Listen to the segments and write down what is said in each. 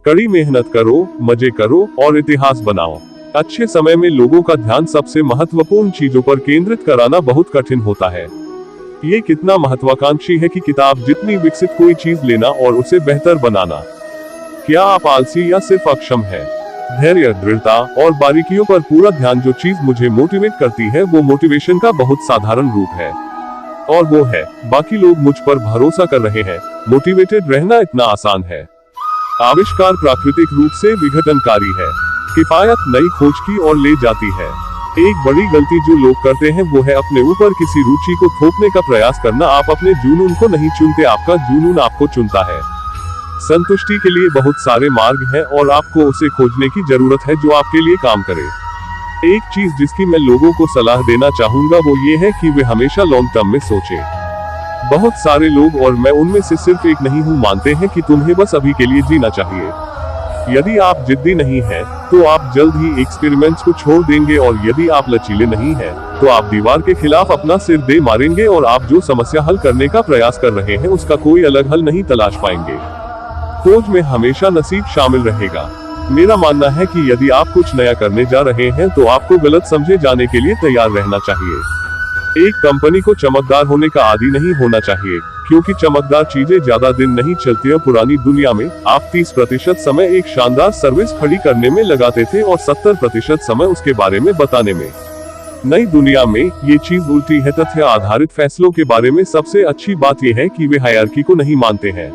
कड़ी मेहनत करो, मजे करो और इतिहास बनाओ। अच्छे समय में लोगों का ध्यान सबसे महत्वपूर्ण चीजों पर केंद्रित कराना बहुत कठिन होता है। ये कितना महत्वाकांक्षी है कि किताब जितनी विकसित कोई चीज लेना और उसे बेहतर बनाना। क्या आप आलसी या सिर्फ अक्षम हैं? धैर्य, दृढ़ता और बारीकियों पर पूरा ध्यान। जो चीज मुझे मोटिवेट करती है वो मोटिवेशन का बहुत साधारण रूप है, और वो है बाकी लोग मुझ पर भरोसा कर रहे हैं। मोटिवेटेड रहना इतना आसान है। आविष्कार प्राकृतिक रूप से विघटनकारी है। किफायत नई खोज की ओर ले जाती है। एक बड़ी गलती जो लोग करते हैं वो है अपने ऊपर किसी रुचि को थोपने का प्रयास करना। आप अपने जुनून को नहीं चुनते, आपका जुनून आपको चुनता है। संतुष्टि के लिए बहुत सारे मार्ग हैं और आपको उसे खोजने की जरूरत है जो आपके लिए काम करे। एक चीज जिसकी मैं लोगों को सलाह देना चाहूंगा वो ये है कि वे हमेशा लॉन्ग टर्म में सोचें। बहुत सारे लोग, और मैं उनमें से सिर्फ एक नहीं हूँ, मानते हैं कि तुम्हें बस अभी के लिए जीना चाहिए। यदि आप जिद्दी नहीं हैं, तो आप जल्द ही एक्सपेरिमेंट्स को छोड़ देंगे, और यदि आप लचीले नहीं हैं, तो आप दीवार के खिलाफ अपना सिर दे मारेंगे और आप जो समस्या हल करने का प्रयास कर रहे हैं उसका कोई अलग हल नहीं तलाश पाएंगे। खोज में हमेशा नसीब शामिल रहेगा। मेरा मानना है कि यदि आप कुछ नया करने जा रहे हैं तो आपको गलत समझे जाने के लिए तैयार रहना चाहिए। एक कंपनी को चमकदार होने का आदी नहीं होना चाहिए, क्योंकि चमकदार चीजें ज्यादा दिन नहीं चलती हैं। पुरानी दुनिया में आप 30% समय एक शानदार सर्विस खड़ी करने में लगाते थे और 70% समय उसके बारे में बताने में। नई दुनिया में ये चीज उल्टी है। तथ्य आधारित फैसलों के बारे में सबसे अच्छी बात यह है कि वे हायरार्की को नहीं मानते हैं।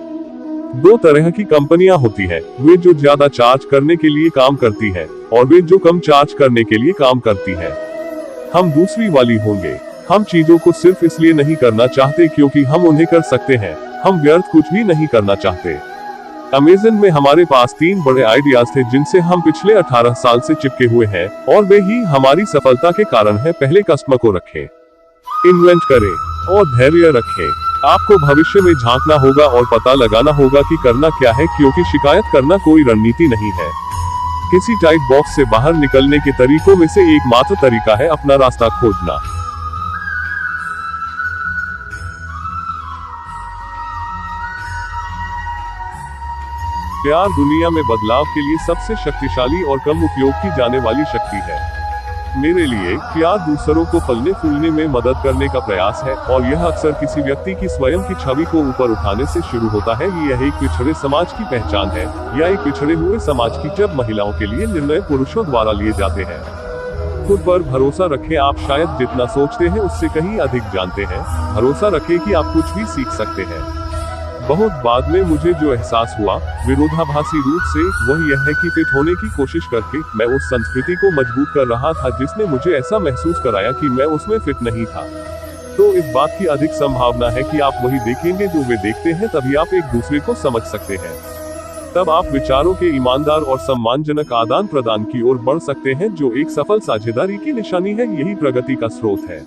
दो तरह की कंपनियां होती हैं, वे जो ज्यादा चार्ज करने के लिए काम करती है और वे जो कम चार्ज करने के लिए काम करती है। हम दूसरी वाली होंगे। हम चीजों को सिर्फ इसलिए नहीं करना चाहते क्योंकि हम उन्हें कर सकते हैं। हम व्यर्थ कुछ भी नहीं करना चाहते। अमेज़न में हमारे पास 3 बड़े आइडियाज थे जिनसे हम पिछले 18 साल से चिपके हुए हैं, और वे ही हमारी सफलता के कारण है। पहले कस्टमर को रखें, इन्वेंट करें और धैर्य रखें। आपको भविष्य में झांकना होगा और पता लगाना होगा कि करना क्या है, क्योंकि शिकायत करना कोई रणनीति नहीं है। किसी टाइट बॉक्स से बाहर निकलने के तरीकों में से एकमात्र तरीका है अपना रास्ता खोजना। प्यार दुनिया में बदलाव के लिए सबसे शक्तिशाली और कम उपयोग की जाने वाली शक्ति है। मेरे लिए प्यार दूसरों को फलने फूलने में मदद करने का प्रयास है, और यह अक्सर किसी व्यक्ति की स्वयं की छवि को ऊपर उठाने से शुरू होता है। यह एक पिछड़े समाज की पहचान है, या एक पिछड़े हुए समाज की, जब महिलाओं के लिए निर्णय पुरुषों द्वारा लिए जाते हैं। खुद पर भरोसा रखें। आप शायद जितना सोचते हैं उससे कहीं अधिक जानते हैं। भरोसा रखें कि आप कुछ भी सीख सकते हैं। बहुत बाद में मुझे जो एहसास हुआ, विरोधाभासी रूप से, वह यह है कि फिट होने की कोशिश करके मैं उस संस्कृति को मजबूत कर रहा था जिसने मुझे ऐसा महसूस कराया कि मैं उसमें फिट नहीं था। तो इस बात की अधिक संभावना है कि आप वही देखेंगे जो वे देखते हैं, तभी आप एक दूसरे को समझ सकते हैं। तब आप विचारों के ईमानदार और सम्मानजनक आदान प्रदान की ओर बढ़ सकते हैं, जो एक सफल साझेदारी की निशानी है। यही प्रगति का स्रोत है।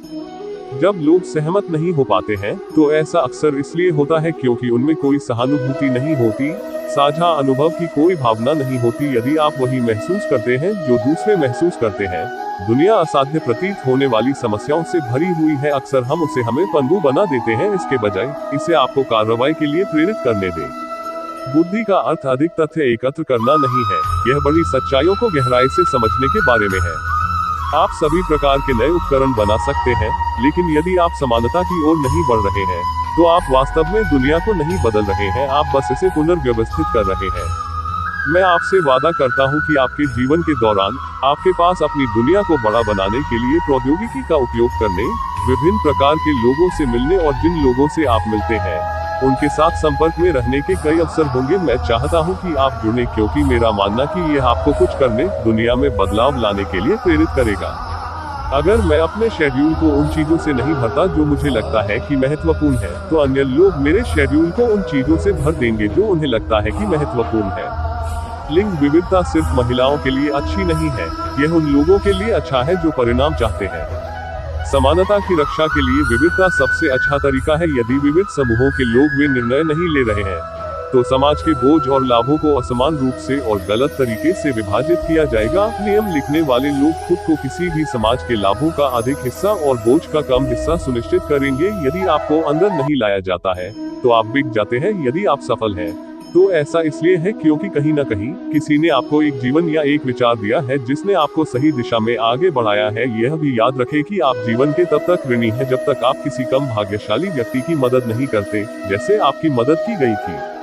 जब लोग सहमत नहीं हो पाते हैं तो ऐसा अक्सर इसलिए होता है क्योंकि उनमें कोई सहानुभूति नहीं होती, साझा अनुभव की कोई भावना नहीं होती। यदि आप वही महसूस करते हैं जो दूसरे महसूस करते हैं, दुनिया असाध्य प्रतीत होने वाली समस्याओं से भरी हुई है। अक्सर हम उसे हमें पंगु बना देते हैं, इसके बजाय इसे आपको कार्रवाई के लिए प्रेरित करने दें। बुद्धि का अर्थ अधिक तथ्य एकत्र करना नहीं है, यह बड़ी सच्चाइयों को गहराई से समझने के बारे में है। आप सभी प्रकार के नए उपकरण बना सकते हैं, लेकिन यदि आप समानता की ओर नहीं बढ़ रहे हैं, तो आप वास्तव में दुनिया को नहीं बदल रहे हैं, आप बस इसे पुनर्व्यवस्थित कर रहे हैं। मैं आपसे वादा करता हूं कि आपके जीवन के दौरान आपके पास अपनी दुनिया को बड़ा बनाने के लिए प्रौद्योगिकी का उपयोग करने, विभिन्न प्रकार के लोगों से मिलने और जिन लोगों से आप मिलते हैं उनके साथ संपर्क में रहने के कई अवसर होंगे। मैं चाहता हूं कि आप जुड़ें, क्योंकि मेरा मानना कि यह आपको कुछ करने, दुनिया में बदलाव लाने के लिए प्रेरित करेगा। अगर मैं अपने शेड्यूल को उन चीजों से नहीं भरता जो मुझे लगता है कि महत्वपूर्ण है, तो अन्य लोग मेरे शेड्यूल को उन चीजों से भर देंगे जो उन्हें लगता है कि महत्वपूर्ण है। लिंग विविधता सिर्फ महिलाओं के लिए अच्छी नहीं है, यह उन लोगों के लिए अच्छा है जो परिणाम चाहते हैं। समानता की रक्षा के लिए विविधता सबसे अच्छा तरीका है। यदि विविध समूहों के लोग वे निर्णय नहीं ले रहे हैं, तो समाज के बोझ और लाभों को असमान रूप से और गलत तरीके से विभाजित किया जाएगा। नियम लिखने वाले लोग खुद को किसी भी समाज के लाभों का अधिक हिस्सा और बोझ का कम हिस्सा सुनिश्चित करेंगे। यदि आपको अंदर नहीं लाया जाता है, तो आप बिक जाते हैं। यदि आप सफल हैं, तो ऐसा इसलिए है क्योंकि कहीं न कहीं किसी ने आपको एक जीवन या एक विचार दिया है जिसने आपको सही दिशा में आगे बढ़ाया है। यह भी याद रखें कि आप जीवन के तब तक ऋणी हैं जब तक आप किसी कम भाग्यशाली व्यक्ति की मदद नहीं करते, जैसे आपकी मदद की गई थी।